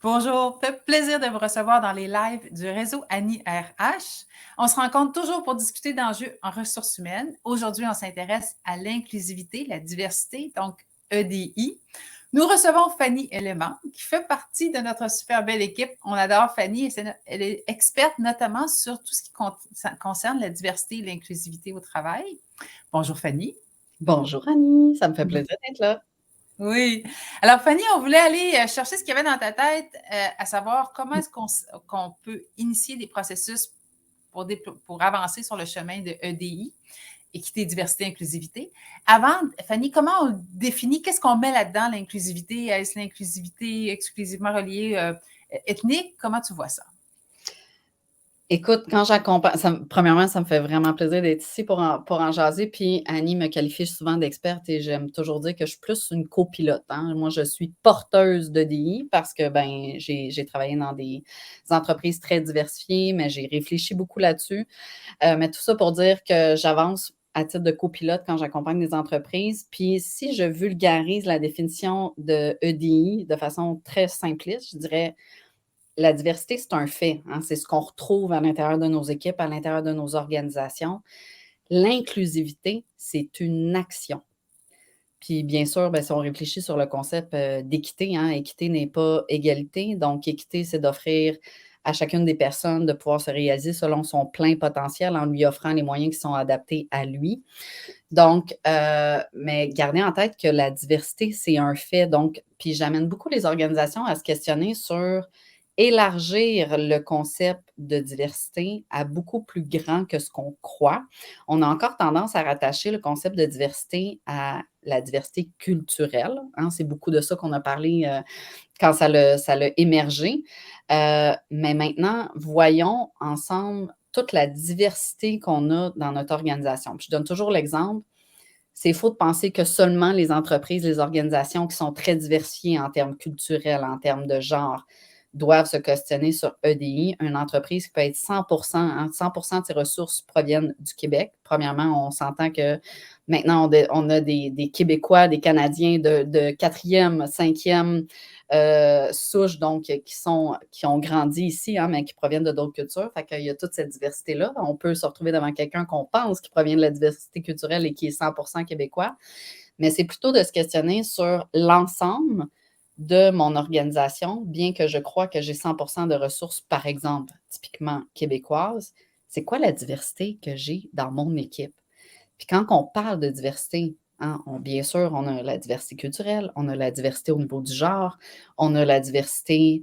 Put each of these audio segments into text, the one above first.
Bonjour, fait plaisir de vous recevoir dans les lives du réseau Annie RH. On se rencontre toujours pour discuter d'enjeux en ressources humaines. Aujourd'hui, on s'intéresse à l'inclusivité, la diversité, donc EDI. Nous recevons Fanny Element, qui fait partie de notre super belle équipe. On adore Fanny, elle est experte notamment sur tout ce qui concerne la diversité et l'inclusivité au travail. Bonjour Fanny. Bonjour Annie, ça me fait plaisir d'être là. Oui. Alors, Fanny, on voulait aller chercher ce qu'il y avait dans ta tête, à savoir comment est-ce qu'on peut initier des processus pour avancer sur le chemin de EDI, équité, diversité, inclusivité. Avant, Fanny, comment on définit, qu'est-ce qu'on met là-dedans, l'inclusivité? Est-ce l'inclusivité exclusivement reliée ethnique? Comment tu vois ça? Écoute, quand j'accompagne, premièrement, ça me fait vraiment plaisir d'être ici pour en jaser. Puis Annie me qualifie souvent d'experte et j'aime toujours dire que je suis plus une copilote. Hein. Moi, je suis porteuse d'EDI parce que j'ai travaillé dans des entreprises très diversifiées, mais j'ai réfléchi beaucoup là-dessus. Mais tout ça pour dire que j'avance à titre de copilote quand j'accompagne des entreprises. Puis si je vulgarise la définition de EDI de façon très simpliste, je dirais la diversité, c'est un fait. Hein? C'est ce qu'on retrouve à l'intérieur de nos équipes, à l'intérieur de nos organisations. L'inclusivité, c'est une action. Puis bien sûr, si on réfléchit sur le concept d'équité, hein, équité n'est pas égalité. Donc, équité, c'est d'offrir à chacune des personnes de pouvoir se réaliser selon son plein potentiel en lui offrant les moyens qui sont adaptés à lui. Donc, mais gardez en tête que la diversité, c'est un fait. Donc, puis j'amène beaucoup les organisations à se questionner sur élargir le concept de diversité à beaucoup plus grand que ce qu'on croit. On a encore tendance à rattacher le concept de diversité à la diversité culturelle. Hein. C'est beaucoup de ça qu'on a parlé quand ça l'a émergé. Mais maintenant, voyons ensemble toute la diversité qu'on a dans notre organisation. Puis je donne toujours l'exemple. C'est faux de penser que seulement les entreprises, les organisations qui sont très diversifiées en termes culturels, en termes de genre, doivent se questionner sur EDI. Une entreprise qui peut être 100%, hein, 100% de ses ressources proviennent du Québec. Premièrement, on s'entend que maintenant, on a des Québécois, des Canadiens de quatrième, cinquième souche, donc qui ont grandi ici, hein, mais qui proviennent de d'autres cultures. Fait qu'il y a toute cette diversité-là. On peut se retrouver devant quelqu'un qu'on pense qui provient de la diversité culturelle et qui est 100% québécois. Mais c'est plutôt de se questionner sur l'ensemble de mon organisation, bien que je crois que j'ai 100% de ressources, par exemple, typiquement québécoises. C'est quoi la diversité que j'ai dans mon équipe? Puis quand on parle de diversité, hein, bien sûr, on a la diversité culturelle, on a la diversité au niveau du genre, on a la diversité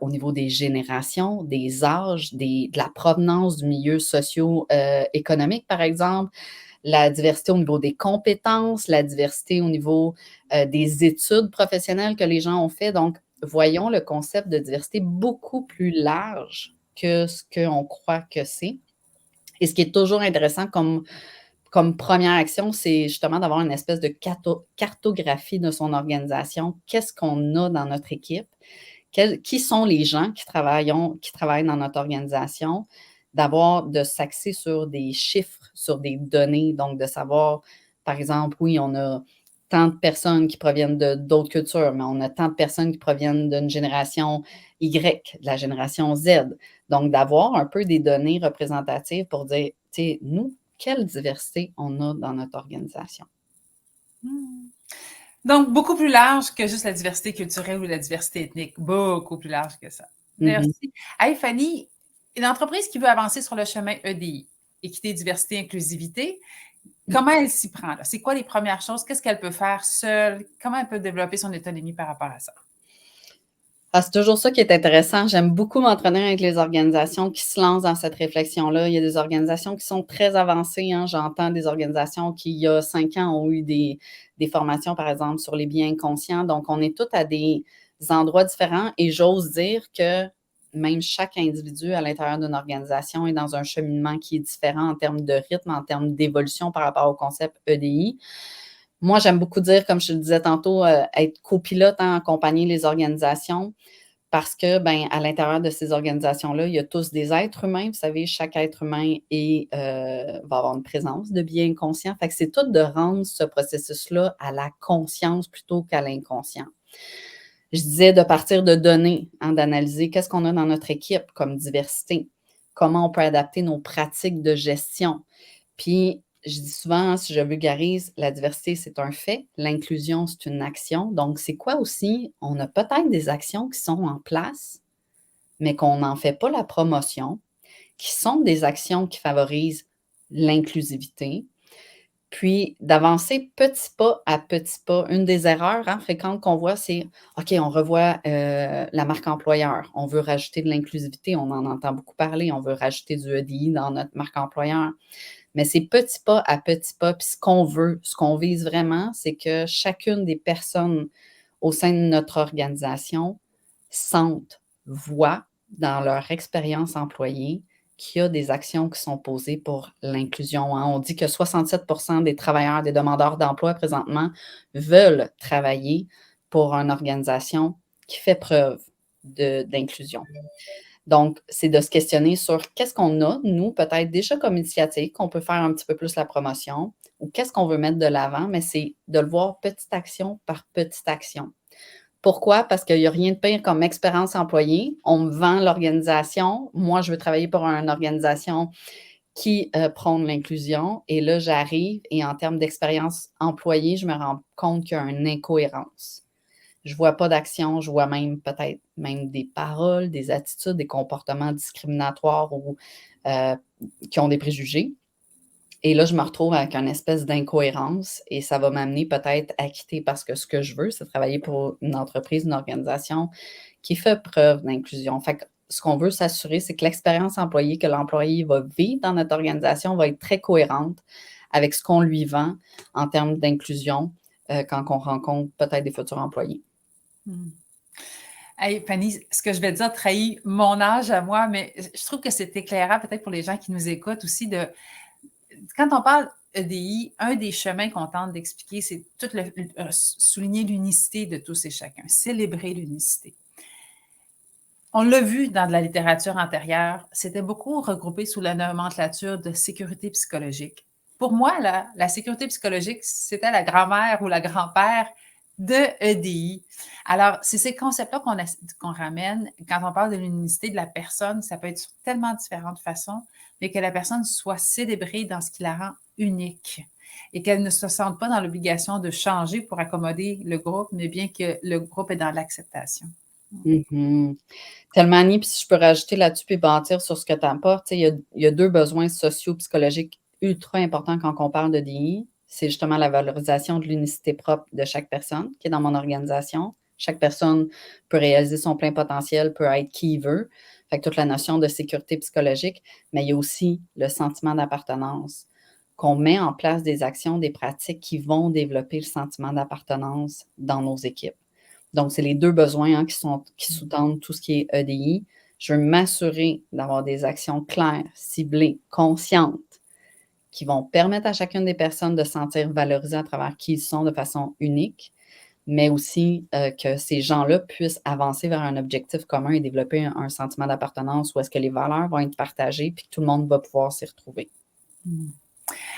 au niveau des générations, des âges, de la provenance du milieu socio-économique, par exemple, la diversité au niveau des compétences, la diversité au niveau des études professionnelles que les gens ont fait. Donc, voyons le concept de diversité beaucoup plus large que ce qu'on croit que c'est. Et ce qui est toujours intéressant comme première action, c'est justement d'avoir une espèce de cartographie de son organisation. Qu'est-ce qu'on a dans notre équipe? Qui sont les gens qui travaillent dans notre organisation? De s'axer sur des chiffres, sur des données, donc de savoir, par exemple, oui, on a tant de personnes qui proviennent d'autres cultures, mais on a tant de personnes qui proviennent d'une génération Y, de la génération Z. Donc, d'avoir un peu des données représentatives pour dire, tu sais, nous, quelle diversité on a dans notre organisation. Donc, beaucoup plus large que juste la diversité culturelle ou la diversité ethnique. Beaucoup plus large que ça. Merci. Hey, Fanny, une entreprise qui veut avancer sur le chemin EDI, équité, diversité, inclusivité, comment elle s'y prend? C'est quoi les premières choses? Qu'est-ce qu'elle peut faire seule? Comment elle peut développer son autonomie par rapport à ça? Ah, c'est toujours ça qui est intéressant. J'aime beaucoup m'entraîner avec les organisations qui se lancent dans cette réflexion-là. Il y a des organisations qui sont très avancées. Hein. J'entends des organisations qui, il y a 5 ans, ont eu des formations, par exemple, sur les biens inconscients. Donc, on est tous à des endroits différents et j'ose dire que même chaque individu à l'intérieur d'une organisation est dans un cheminement qui est différent en termes de rythme, en termes d'évolution par rapport au concept EDI. Moi, j'aime beaucoup dire, comme je te le disais tantôt, être copilote, hein, accompagner les organisations parce que, à l'intérieur de ces organisations-là, il y a tous des êtres humains. Vous savez, chaque être humain va avoir une présence de biais inconscient. Fait que c'est tout de rendre ce processus-là à la conscience plutôt qu'à l'inconscient. Je disais de partir de données, hein, d'analyser qu'est-ce qu'on a dans notre équipe comme diversité, comment on peut adapter nos pratiques de gestion. Puis, je dis souvent, si je vulgarise, la diversité, c'est un fait, l'inclusion, c'est une action. Donc, c'est quoi aussi? On a peut-être des actions qui sont en place, mais qu'on n'en fait pas la promotion, qui sont des actions qui favorisent l'inclusivité, puis d'avancer petit pas à petit pas. Une des erreurs, hein, fréquentes qu'on voit, c'est: «OK, on revoit, la marque employeur. On veut rajouter de l'inclusivité», on en entend beaucoup parler, on veut rajouter du EDI dans notre marque employeur. Mais c'est petit pas à petit pas, puis ce qu'on veut, ce qu'on vise vraiment, c'est que chacune des personnes au sein de notre organisation sentent, voient dans leur expérience employée qu'il y a des actions qui sont posées pour l'inclusion, hein. On dit que 67 des travailleurs, des demandeurs d'emploi présentement veulent travailler pour une organisation qui fait preuve d'inclusion. Donc, c'est de se questionner sur qu'est-ce qu'on a, nous, peut-être déjà comme initiative, qu'on peut faire un petit peu plus la promotion, ou qu'est-ce qu'on veut mettre de l'avant, mais c'est de le voir petite action par petite action. Pourquoi? Parce qu'il n'y a rien de pire comme expérience employée. On me vend l'organisation. Moi, je veux travailler pour une organisation qui prône l'inclusion. Et là, j'arrive et en termes d'expérience employée, je me rends compte qu'il y a une incohérence. Je vois pas d'action, je vois même peut-être même des paroles, des attitudes, des comportements discriminatoires ou qui ont des préjugés. Et là, je me retrouve avec une espèce d'incohérence et ça va m'amener peut-être à quitter parce que ce que je veux, c'est travailler pour une entreprise, une organisation qui fait preuve d'inclusion. Fait que ce qu'on veut s'assurer, c'est que l'expérience employée que l'employé va vivre dans notre organisation va être très cohérente avec ce qu'on lui vend en termes d'inclusion quand on rencontre peut-être des futurs employés. Hey, Fanny, ce que je vais dire trahit mon âge à moi, mais je trouve que c'est éclairant peut-être pour les gens qui nous écoutent aussi de quand on parle EDI, un des chemins qu'on tente d'expliquer, c'est souligner l'unicité de tous et chacun, célébrer l'unicité. On l'a vu dans de la littérature antérieure, c'était beaucoup regroupé sous la nomenclature de sécurité psychologique. Pour moi, la sécurité psychologique, c'était la grand-mère ou la grand-père de EDI. Alors, c'est ces concepts-là qu'on ramène quand on parle de l'unicité de la personne. Ça peut être sur tellement différentes façons, mais que la personne soit célébrée dans ce qui la rend unique et qu'elle ne se sente pas dans l'obligation de changer pour accommoder le groupe, mais bien que le groupe est dans l'acceptation. Mmh. Tellement, Annie, puis si je peux rajouter là-dessus puis bâtir sur ce que tu apportes, il y a 2 besoins socio-psychologiques ultra importants quand on parle de DI. C'est justement la valorisation de l'unicité propre de chaque personne qui est dans mon organisation. Chaque personne peut réaliser son plein potentiel, peut être qui il veut. Fait que toute la notion de sécurité psychologique, mais il y a aussi le sentiment d'appartenance, qu'on met en place des actions, des pratiques qui vont développer le sentiment d'appartenance dans nos équipes. Donc, c'est les 2 besoins, hein, qui sous-tendent tout ce qui est EDI. Je veux m'assurer d'avoir des actions claires, ciblées, conscientes, qui vont permettre à chacune des personnes de se sentir valorisées à travers qui ils sont de façon unique, mais aussi, que ces gens-là puissent avancer vers un objectif commun et développer un sentiment d'appartenance où est-ce que les valeurs vont être partagées puis que tout le monde va pouvoir s'y retrouver. Mmh.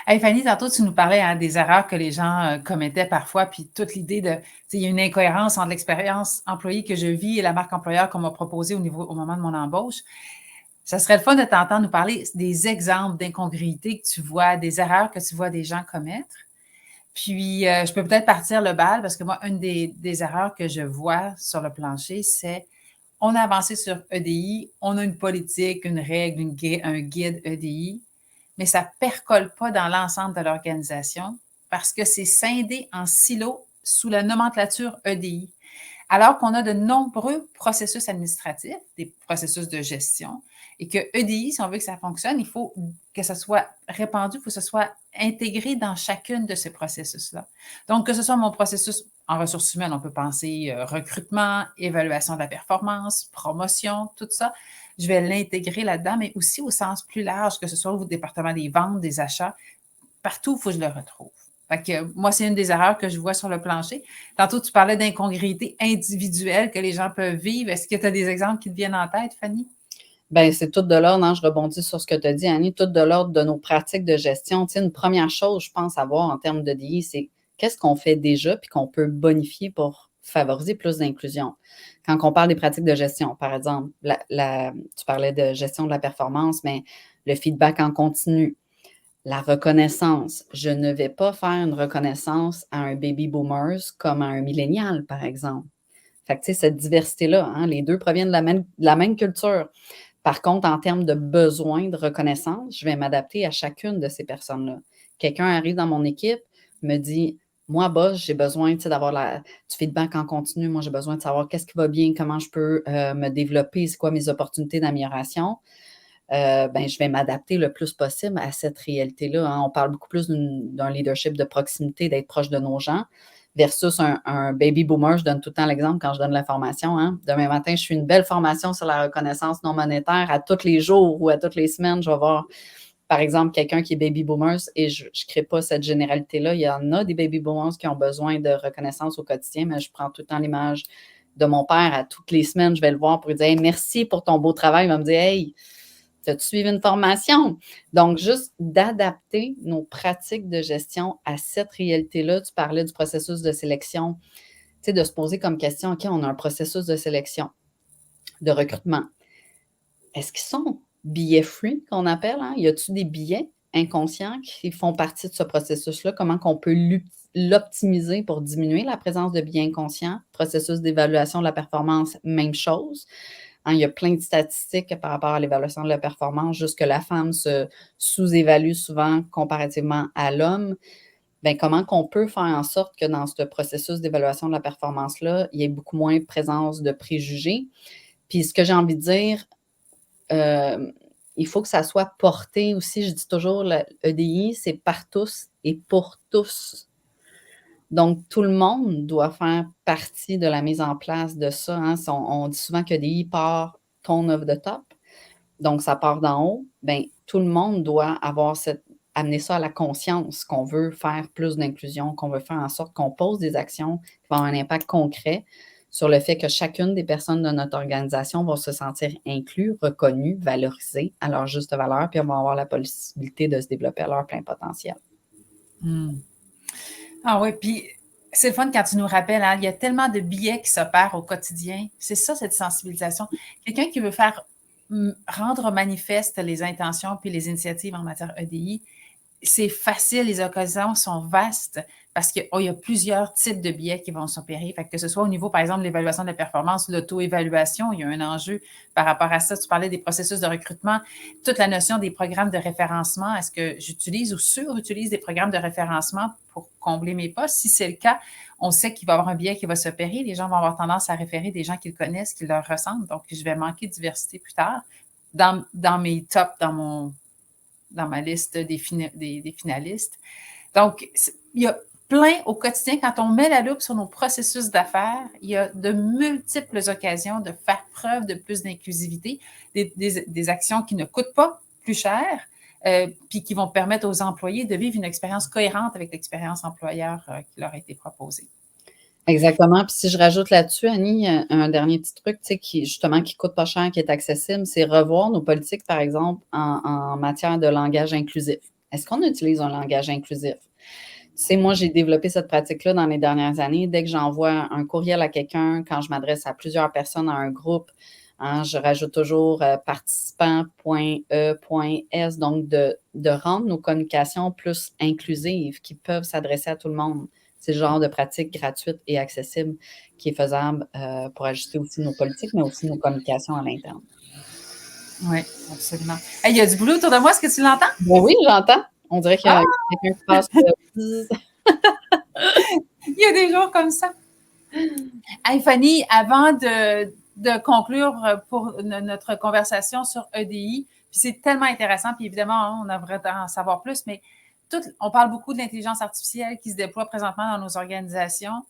Hey Fanny, tantôt, tu nous parlais des erreurs que les gens commettaient parfois, puis toute l'idée de, il y a une incohérence entre l'expérience employée que je vis et la marque employeur qu'on m'a proposée au moment de mon embauche. Ça serait le fun de t'entendre nous parler des exemples d'incongruités que tu vois, des erreurs que tu vois des gens commettre. Puis, je peux peut-être partir le bal parce que moi, une des erreurs que je vois sur le plancher, c'est on a avancé sur EDI, on a une politique, une règle, un guide EDI, mais ça ne percole pas dans l'ensemble de l'organisation parce que c'est scindé en silos sous la nomenclature EDI. Alors qu'on a de nombreux processus administratifs, des processus de gestion, et que EDI, si on veut que ça fonctionne, il faut que ça soit répandu, il faut que ça soit intégré dans chacune de ces processus-là. Donc, que ce soit mon processus en ressources humaines, on peut penser recrutement, évaluation de la performance, promotion, tout ça. Je vais l'intégrer là-dedans, mais aussi au sens plus large, que ce soit au département des ventes, des achats, partout, il faut que je le retrouve. Fait que moi, c'est une des erreurs que je vois sur le plancher. Tantôt, tu parlais d'incongruités individuelles que les gens peuvent vivre. Est-ce que tu as des exemples qui te viennent en tête, Fanny? Bien, c'est tout de l'ordre, hein, je rebondis sur ce que tu as dit, Annie, tout de l'ordre de nos pratiques de gestion. Tu sais, une première chose, je pense, à voir en termes de DI, c'est qu'est-ce qu'on fait déjà puis qu'on peut bonifier pour favoriser plus d'inclusion. Quand on parle des pratiques de gestion, par exemple, tu parlais de gestion de la performance, mais le feedback en continu, la reconnaissance. Je ne vais pas faire une reconnaissance à un baby boomers comme à un millénial, par exemple. Fait que, tu sais, cette diversité-là, hein, les deux proviennent de la même culture. Par contre, en termes de besoin de reconnaissance, je vais m'adapter à chacune de ces personnes-là. Quelqu'un arrive dans mon équipe, me dit, moi, boss, j'ai besoin d'avoir du feedback en continu. Moi, j'ai besoin de savoir qu'est-ce qui va bien, comment je peux me développer, c'est quoi mes opportunités d'amélioration. Je vais m'adapter le plus possible à cette réalité-là. Hein. On parle beaucoup plus d'un leadership de proximité, d'être proche de nos gens, versus un baby boomer. Je donne tout le temps l'exemple quand je donne la formation. Hein. Demain matin, je fais une belle formation sur la reconnaissance non monétaire. À tous les jours ou à toutes les semaines, je vais voir, par exemple, quelqu'un qui est baby boomers et je ne crée pas cette généralité-là. Il y en a des baby boomers qui ont besoin de reconnaissance au quotidien, mais je prends tout le temps l'image de mon père. À toutes les semaines, je vais le voir pour lui dire hey, merci pour ton beau travail. Il va me dire hey, as-tu suivi une formation? Donc, juste d'adapter nos pratiques de gestion à cette réalité-là. Tu parlais du processus de sélection, tu sais, de se poser comme question, OK, on a un processus de sélection, de recrutement. Est-ce qu'ils sont billets-free, qu'on appelle? Hein? Y a-t-il des billets inconscients qui font partie de ce processus-là? Comment qu'on peut l'optimiser pour diminuer la présence de billets inconscients? Processus d'évaluation de la performance, même chose. Hein, il y a plein de statistiques par rapport à l'évaluation de la performance, juste que la femme se sous-évalue souvent comparativement à l'homme. Bien, comment qu'on peut faire en sorte que dans ce processus d'évaluation de la performance-là, il y ait beaucoup moins de présence de préjugés? Puis ce que j'ai envie de dire, il faut que ça soit porté aussi, je dis toujours, le EDI, c'est par tous et pour tous. Donc, tout le monde doit faire partie de la mise en place de ça. Hein. On dit souvent que l'EDI part tone of the top. Donc, ça part d'en haut. Bien, tout le monde doit amener ça à la conscience qu'on veut faire plus d'inclusion, qu'on veut faire en sorte qu'on pose des actions qui vont avoir un impact concret sur le fait que chacune des personnes de notre organisation va se sentir inclus, reconnue, valorisée à leur juste valeur, puis on va avoir la possibilité de se développer à leur plein potentiel. Ah oui, puis c'est le fun quand tu nous rappelles, hein, il y a tellement de biais qui s'opèrent au quotidien. C'est ça, cette sensibilisation. Quelqu'un qui veut faire rendre manifeste les intentions puis les initiatives en matière EDI, c'est facile, les occasions sont vastes parce qu'il y a plusieurs types de biais qui vont s'opérer. Fait que ce soit au niveau, par exemple, de l'évaluation de la performance, l'auto-évaluation, il y a un enjeu par rapport à ça. Tu parlais des processus de recrutement, toute la notion des programmes de référencement. Est-ce que j'utilise ou surutilise des programmes de référencement pour combler mes postes? Si c'est le cas, on sait qu'il va y avoir un biais qui va s'opérer. Les gens vont avoir tendance à référer des gens qu'ils connaissent, qui leur ressemblent. Donc, je vais manquer de diversité plus tard dans mes tops, dans ma liste des finalistes. Donc, il y a plein au quotidien, quand on met la loupe sur nos processus d'affaires, il y a de multiples occasions de faire preuve de plus d'inclusivité, des actions qui ne coûtent pas plus cher, puis qui vont permettre aux employés de vivre une expérience cohérente avec l'expérience employeur qui leur a été proposée. Exactement. Puis si je rajoute là-dessus, Annie, un dernier petit truc, tu sais, qui coûte pas cher, qui est accessible, c'est revoir nos politiques, par exemple, en matière de langage inclusif. Est-ce qu'on utilise un langage inclusif? Tu sais, moi, j'ai développé cette pratique-là dans les dernières années. Dès que j'envoie un courriel à quelqu'un, quand je m'adresse à plusieurs personnes à un groupe, hein, je rajoute toujours participant.e.s, donc de rendre nos communications plus inclusives, qui peuvent s'adresser à tout le monde. C'est le genre de pratique gratuite et accessible qui est faisable pour ajuster aussi nos politiques, mais aussi nos communications à l'interne. Oui, absolument. Hey, il y a du boulot autour de moi, est-ce que tu l'entends? Ben oui, j'entends. On dirait qu'il y a quelqu'un qui passe. Il y a des jours comme ça. Hey, Fanny, avant de conclure pour notre conversation sur EDI, puis c'est tellement intéressant, puis évidemment, on aimerait en savoir plus, mais on parle beaucoup de l'intelligence artificielle qui se déploie présentement dans nos organisations.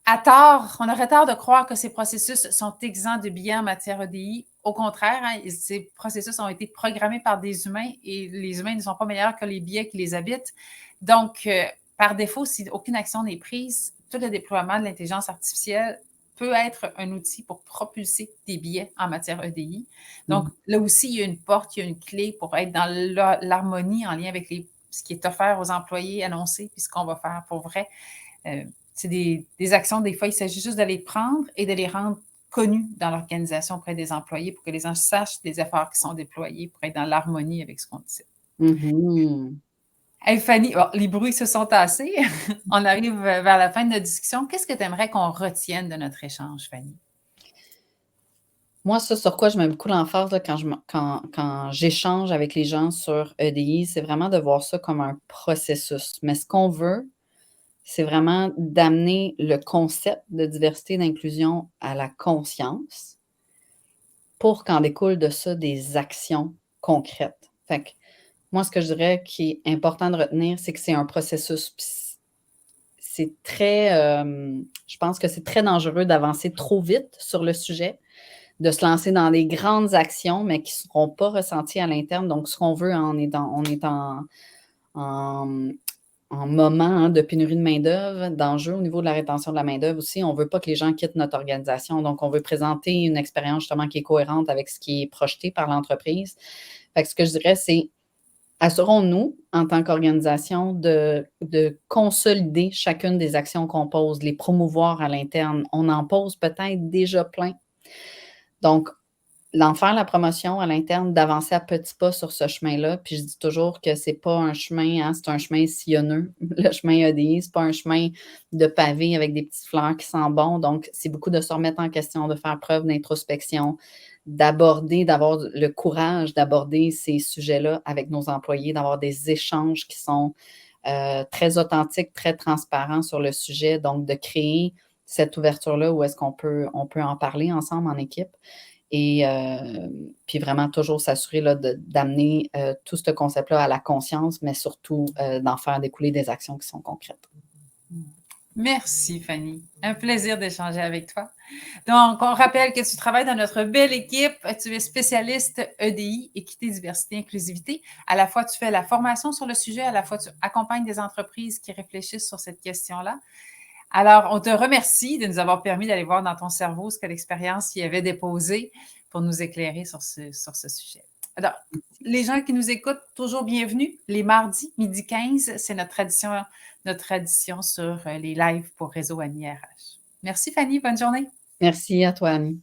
À tort, on aurait tort de croire que ces processus sont exempts de biais en matière EDI. Au contraire, hein, ces processus ont été programmés par des humains et les humains ne sont pas meilleurs que les biais qui les habitent. Donc, par défaut, si aucune action n'est prise, tout le déploiement de l'intelligence artificielle peut être un outil pour propulser des biais en matière EDI. Donc, là aussi, il y a une porte, il y a une clé pour être dans l'harmonie en lien avec ce qui est offert aux employés, annoncé, puis ce qu'on va faire pour vrai. c'est des actions, des fois, il s'agit juste de les prendre et de les rendre connus dans l'organisation auprès des employés pour que les gens sachent les efforts qui sont déployés pour être dans l'harmonie avec ce qu'on dit. Hey Fanny, les bruits se sont tassés. On arrive vers la fin de notre discussion. Qu'est-ce que tu aimerais qu'on retienne de notre échange, Fanny? Moi, ça sur quoi je mets beaucoup l'emphase quand j'échange avec les gens sur EDI, c'est vraiment de voir ça comme un processus. Mais ce qu'on veut, c'est vraiment d'amener le concept de diversité et d'inclusion à la conscience pour qu'en découle de ça des actions concrètes. Fait que moi, ce que je dirais qui est important de retenir, c'est que c'est un processus. C'est très, je pense que c'est très dangereux d'avancer trop vite sur le sujet, de se lancer dans des grandes actions, mais qui ne seront pas ressenties à l'interne. Donc, ce qu'on veut, on est en moment de pénurie de main-d'œuvre, d'enjeux au niveau de la rétention de la main-d'œuvre aussi. On ne veut pas que les gens quittent notre organisation. Donc, on veut présenter une expérience justement qui est cohérente avec ce qui est projeté par l'entreprise. Fait que ce que je dirais, c'est assurons-nous, en tant qu'organisation, de consolider chacune des actions qu'on pose, les promouvoir à l'interne. On en pose peut-être déjà plein. Donc, d'en faire la promotion à l'interne, d'avancer à petits pas sur ce chemin-là. Puis je dis toujours que c'est pas un chemin, hein, c'est un chemin sillonneux. Le chemin EDI, c'est pas un chemin de pavé avec des petites fleurs qui sentent bon. Donc, c'est beaucoup de se remettre en question, de faire preuve d'introspection, d'avoir le courage d'aborder ces sujets-là avec nos employés, d'avoir des échanges qui sont très authentiques, très transparents sur le sujet. Donc, de créer cette ouverture-là où est-ce qu'on peut en parler ensemble en équipe. Et puis vraiment toujours s'assurer d'amener tout ce concept-là à la conscience, mais surtout d'en faire découler des actions qui sont concrètes. Merci, Fanny. Un plaisir d'échanger avec toi. Donc, on rappelle que tu travailles dans notre belle équipe. Tu es spécialiste EDI, équité, diversité, inclusivité. À la fois, tu fais la formation sur le sujet, à la fois, tu accompagnes des entreprises qui réfléchissent sur cette question-là. Alors, on te remercie de nous avoir permis d'aller voir dans ton cerveau ce que l'expérience y avait déposé pour nous éclairer sur ce sujet. Alors, les gens qui nous écoutent, toujours bienvenue. Les mardis, midi 15, c'est notre tradition sur les lives pour Réseau Annie RH. Merci Fanny, bonne journée. Merci à toi, Annie.